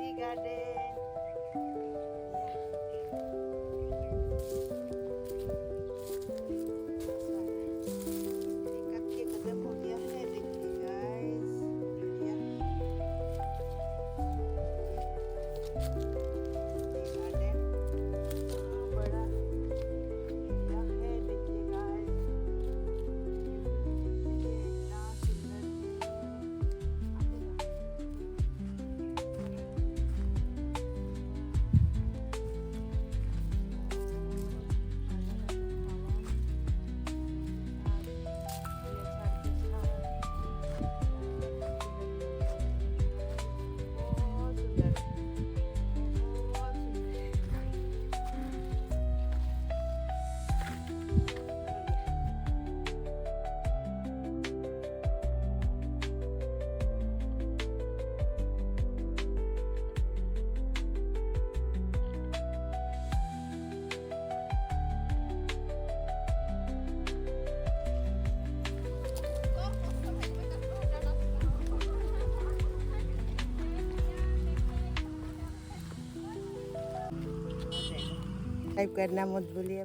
tea garden. कच्चे कदम हो गया है, देखिए गाइस, गार्डन बड़ा एरिया है, देखिए गाइस, इतना सुंदर सब्सक्राइब करना मत भूलिए।